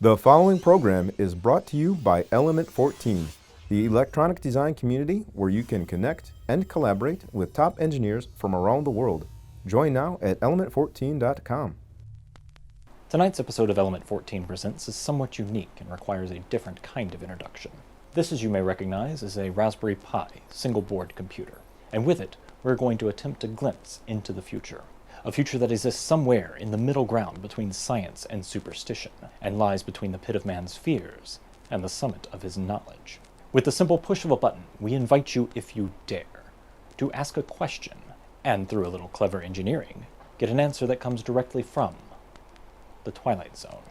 The following program is brought to you by Element 14, the electronic design community where you can connect and collaborate with top engineers from around the world. Join now at element14.com. Tonight's episode of Element 14 Presents is somewhat unique and requires a different kind of introduction. This, as you may recognize, is a Raspberry Pi single-board computer, and with it, we're going to attempt to glimpse into the future. A future that exists somewhere in the middle ground between science and superstition, and lies between the pit of man's fears and the summit of his knowledge. With the simple push of a button, we invite you, if you dare, to ask a question, and through a little clever engineering, get an answer that comes directly from the Twilight Zone.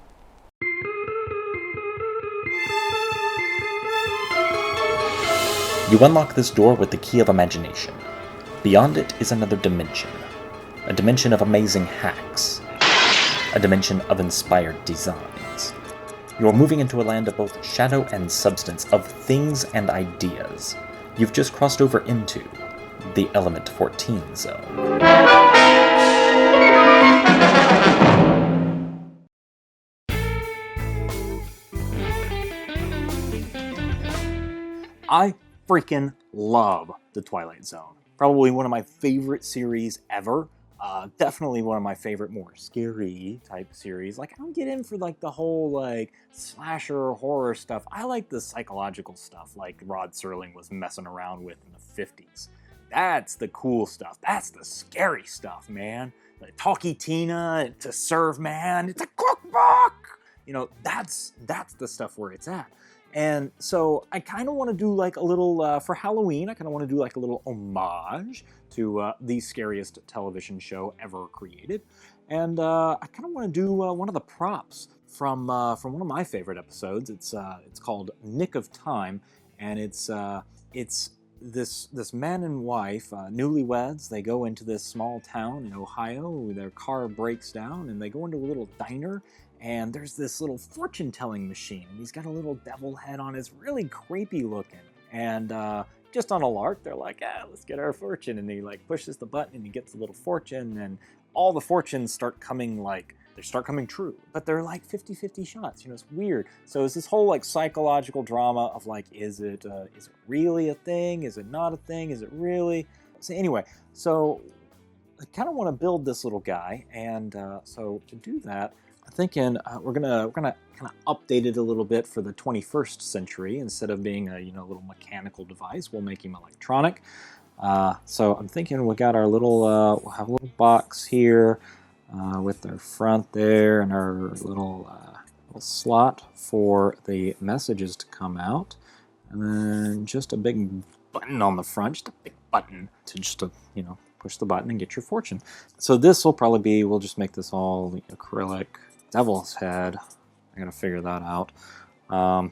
You unlock this door with the key of imagination. Beyond it is another dimension. A dimension of amazing hacks. A dimension of inspired designs. You're moving into a land of both shadow and substance, of things and ideas. You've just crossed over into the Element 14 zone. I freaking love the Twilight Zone. Probably one of my favorite series ever. Definitely one of my favorite more scary type series. Like, I don't get in for like the whole like slasher horror stuff. I like the psychological stuff like Rod Serling was messing around with in the 50s. That's the cool stuff. That's the scary stuff, man. The Talkie Tina to Serve Man. It's a cookbook! You know, that's the stuff where it's at. And so I kind of want to do like a little, for Halloween, I kind of want to do like a little homage to the scariest television show ever created. And I kind of want to do one of the props from one of my favorite episodes. It's called Nick of Time, and it's this man and wife, newlyweds. They go into this small town in Ohio. Their car breaks down, and they go into a little diner. And there's this little fortune-telling machine. He's got a little devil head on. It's really creepy looking. And just on a lark, they're like, let's get our fortune. And he like pushes the button and he gets a little fortune. And all the fortunes start coming true. But they're like 50-50 shots. You know, it's weird. So it's this whole like psychological drama of like, is it really a thing? Is it not a thing? Is it really? So anyway, so I kind of want to build this little guy. And so to do that, I'm thinking we're gonna kind of update it a little bit for the 21st century. Instead of being a little mechanical device, we'll make him electronic. So I'm thinking we got our little we'll have a little box here with our front there and our little slot for the messages to come out, and then just a big button on the front, just a big button to push the button and get your fortune. So this will probably be, we'll just make this all acrylic. Devil's head, I gotta figure that out.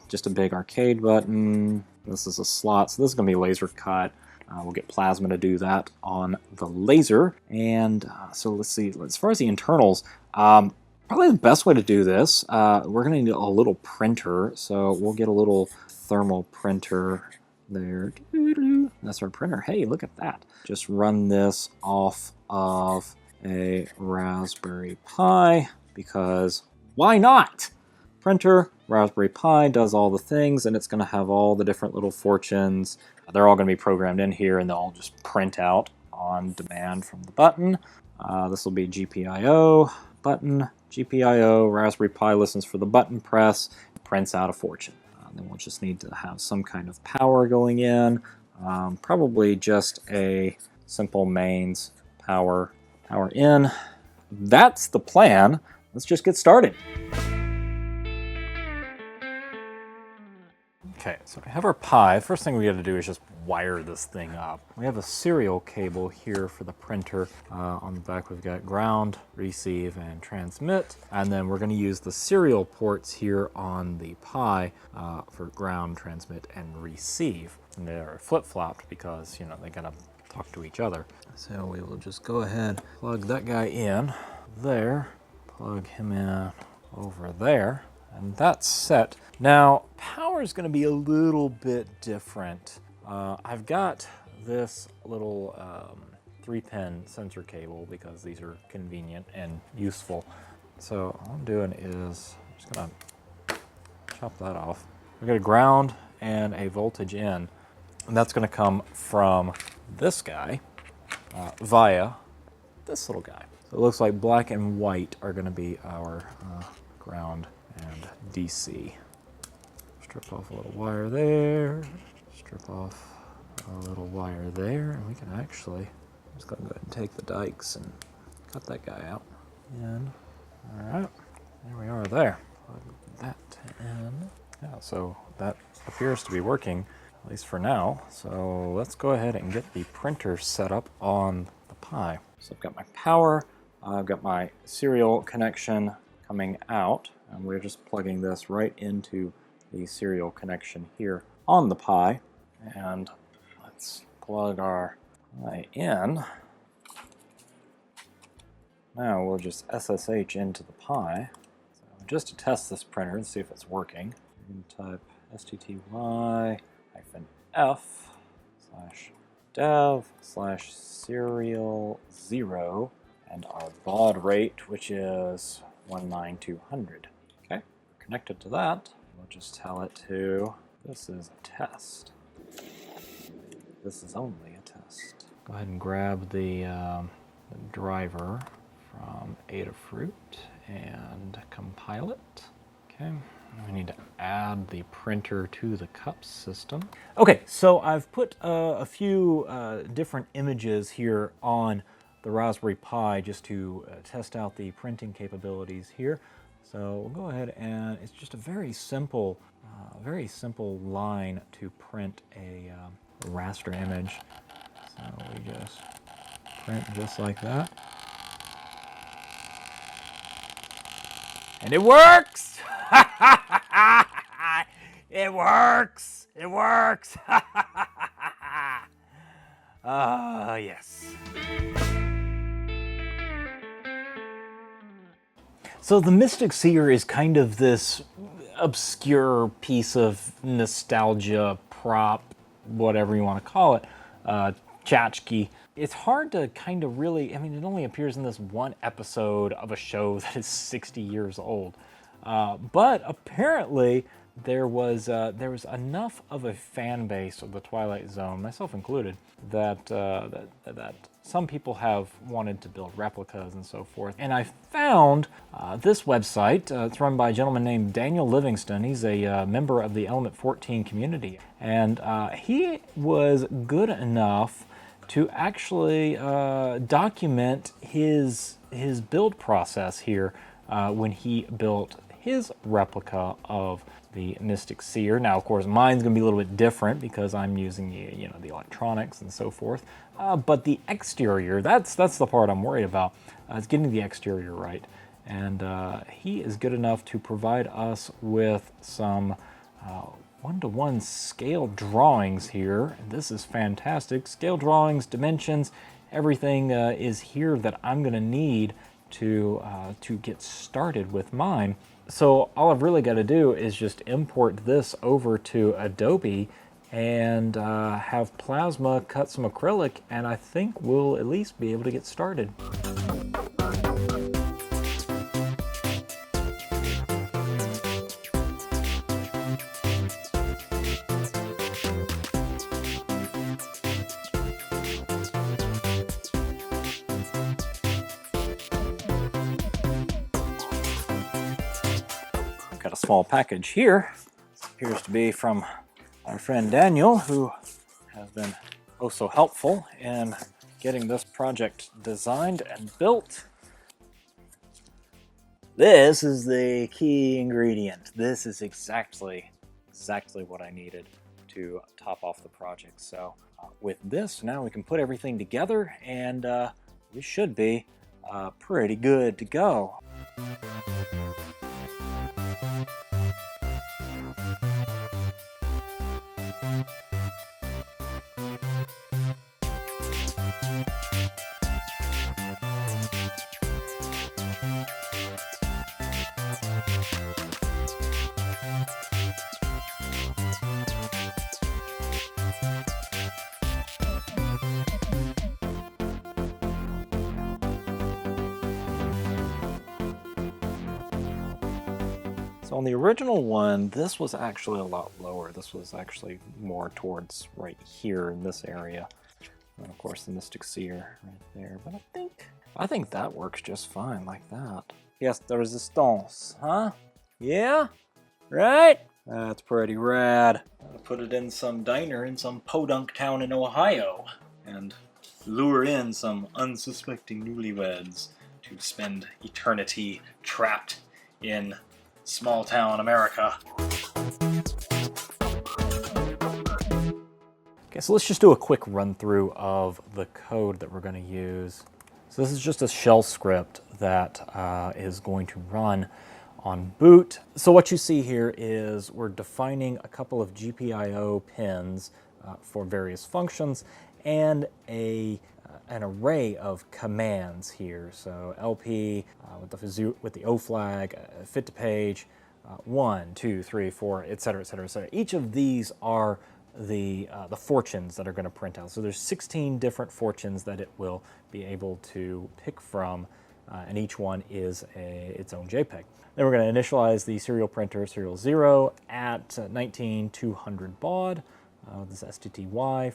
Just a big arcade button. This is a slot, so this is gonna be laser cut. We'll get plasma to do that on the laser. And so let's see, as far as the internals, probably the best way to do this, we're gonna need a little printer. So we'll get a little thermal printer there. That's our printer. Hey, look at that. Just run this off of a Raspberry Pi, because why not? Printer, Raspberry Pi does all the things, and it's going to have all the different little fortunes. They're all going to be programmed in here, and they'll all just print out on demand from the button. This will be GPIO button, GPIO, Raspberry Pi listens for the button press, prints out a fortune. Then we'll just need to have some kind of power going in, probably just a simple mains power in. That's the plan. Let's just get started. Okay, so we have our Pi. First thing we got to do is just wire this thing up. We have a serial cable here for the printer. On the back we've got ground, receive, and transmit. And then we're going to use the serial ports here on the Pi for ground, transmit, and receive. And they're flip-flopped because, they got to talk to each other. So we will just go ahead, plug that guy in there. Plug him in over there, and that's set. Now, power is going to be a little bit different. I've got this little 3-pin sensor cable because these are convenient and useful. So all I'm doing is I'm just going to chop that off. We got a ground and a voltage in, and that's going to come from this guy via this little guy. So it looks like black and white are going to be our ground and DC. Strip off a little wire there, strip off a little wire there, and we can actually, I'm just going to go ahead and take the dikes and cut that guy out. And, all right, there we are there. Plug that in. Yeah, so that appears to be working, at least for now. So let's go ahead and get the printer set up on the Pi. So I've got my power, I've got my serial connection coming out, and we're just plugging this right into the serial connection here on the Pi. And let's plug our Pi in. Now we'll just SSH into the Pi. So just to test this printer and see if it's working, you can type stty-f/dev/serial0 and our baud rate, which is 19200. Okay, connected to that. We'll just tell it to, this is a test. This is only a test. Go ahead and grab the driver from Adafruit and compile it. Okay, we need to add the printer to the cup system. Okay, so I've put a few different images here on the Raspberry Pi just to test out the printing capabilities here. So we'll go ahead and it's just a very simple line to print a raster image. So we just print just like that. And it works! It works! It works! Yes. So the Mystic Seer is kind of this obscure piece of nostalgia, prop, whatever you want to call it, tchotchke. It's hard to kind of really, I mean, it only appears in this one episode of a show that is 60 years old. But apparently there was enough of a fan base of the Twilight Zone, myself included, that some people have wanted to build replicas and so forth. And I found this website. It's run by a gentleman named Daniel Livingston. He's a member of the Element 14 community. And he was good enough to actually document his build process here when he built his replica of the Mystic Seer. Now, of course, mine's going to be a little bit different because I'm using the electronics and so forth. But the exterior, that's the part I'm worried about. Is getting the exterior right. And he is good enough to provide us with some one-to-one scale drawings here. And this is fantastic. Scale drawings, dimensions, everything is here that I'm going to need to get started with mine. So all I've really got to do is just import this over to Adobe and have Plasma cut some acrylic, and I think we'll at least be able to get started. Got a small package here. This appears to be from our friend Daniel, who has been oh so helpful in getting this project designed and built. This is the key ingredient. This is exactly what I needed to top off the project. So with this, now we can put everything together, and we should be pretty good to go. So on the original one, this was actually a lot lower. This was actually more towards right here in this area. And of course the Mystic Seer right there. But I think that works just fine like that. Yes, the resistance, huh? Yeah? Right? That's pretty rad. I'll put it in some diner in some podunk town in Ohio and lure in some unsuspecting newlyweds to spend eternity trapped in small town America. Okay, so let's just do a quick run through of the code that we're going to use. So this is just a shell script that is going to run on boot. So what you see here is we're defining a couple of GPIO pins for various functions and an array of commands here. So LP with the O flag, fit to page, 1, 2, 3, 4, etc., etc., etc. Each of these are the fortunes that are going to print out. So there's 16 different fortunes that it will be able to pick from, and each one is its own JPEG. Then we're going to initialize the serial printer, serial 0, at 19200 baud, this STTY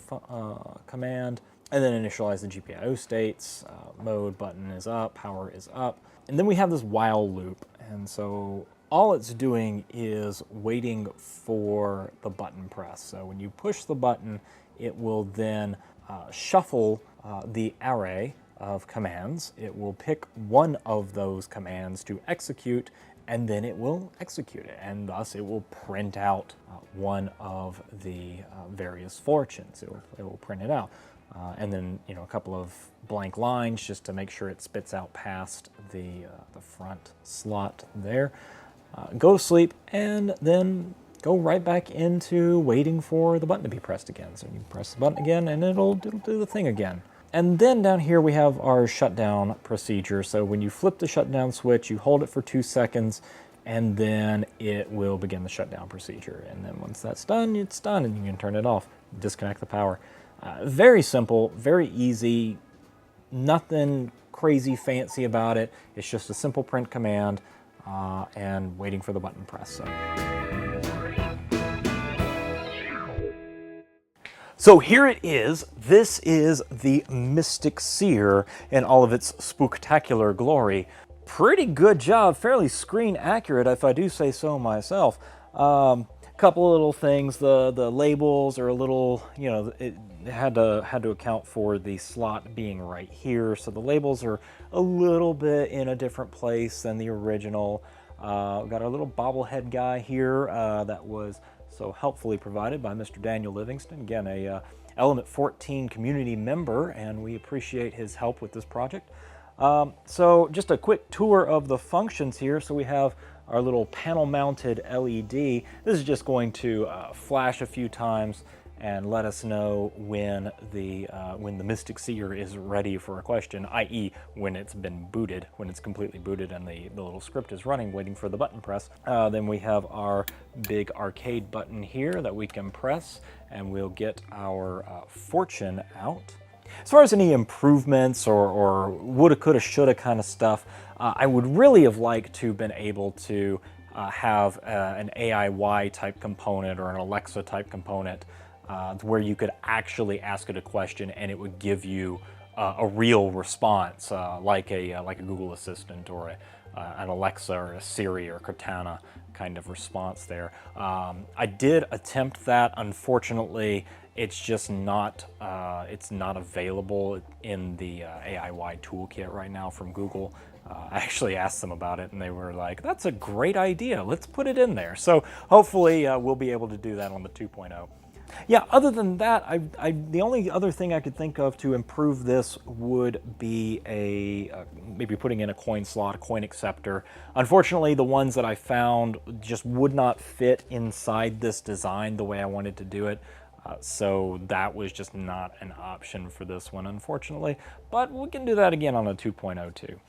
command, and then initialize the GPIO states. Mode button is up, power is up. And then we have this while loop, and so all it's doing is waiting for the button press. So when you push the button, it will then shuffle the array of commands. It will pick one of those commands to execute, and then it will execute it, and thus it will print out one of the various fortunes. It will print it out. And then, you know, a couple of blank lines just to make sure it spits out past the front slot there. Go to sleep, and then go right back into waiting for the button to be pressed again. So you press the button again, and it'll do the thing again. And then down here we have our shutdown procedure. So when you flip the shutdown switch, you hold it for 2 seconds, and then it will begin the shutdown procedure. And then once that's done, it's done, and you can turn it off, disconnect the power. Very simple, very easy, nothing crazy fancy about it. It's just a simple print command and waiting for the button press. So here it is. This is the Mystic Seer in all of its spooktacular glory. Pretty good job, fairly screen accurate if I do say so myself. Couple of little things, the labels are a little, you know, it had to account for the slot being right here, so the labels are a little bit in a different place than the original. We've got our little bobblehead guy here that was so helpfully provided by Mr. Daniel Livingston, again a Element 14 community member, and we appreciate his help with this project. So just a quick tour of the functions here. So we have our little panel mounted LED. This is just going to flash a few times and let us know when the Mystic Seer is ready for a question, i.e. when it's been booted, when it's completely booted and the little script is running, waiting for the button press. Then we have our big arcade button here that we can press, and we'll get our fortune out. As far as any improvements or woulda, coulda, shoulda kind of stuff, I would really have liked to been able to have an AIY type component or an Alexa type component where you could actually ask it a question and it would give you a real response, like a Google Assistant or an Alexa or a Siri or Cortana kind of response there. I did attempt that. Unfortunately, it's just not available in the AIY toolkit right now from Google. I actually asked them about it, and they were like, "That's a great idea. Let's put it in there." So hopefully we'll be able to do that on the 2.0. Yeah, other than that, the only other thing I could think of to improve this would be maybe putting in a coin slot, a coin acceptor. Unfortunately, the ones that I found just would not fit inside this design the way I wanted to do it. So that was just not an option for this one, unfortunately. But we can do that again on a 2.0 too.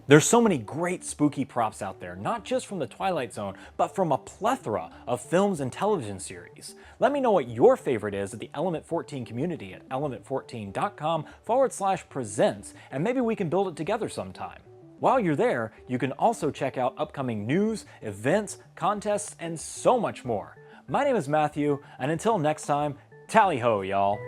There's so many great spooky props out there, not just from the Twilight Zone, but from a plethora of films and television series. Let me know what your favorite is at the Element 14 community at element14.com/presents, and maybe we can build it together sometime. While you're there, you can also check out upcoming news, events, contests, and so much more. My name is Matthew, and until next time, tally ho, y'all!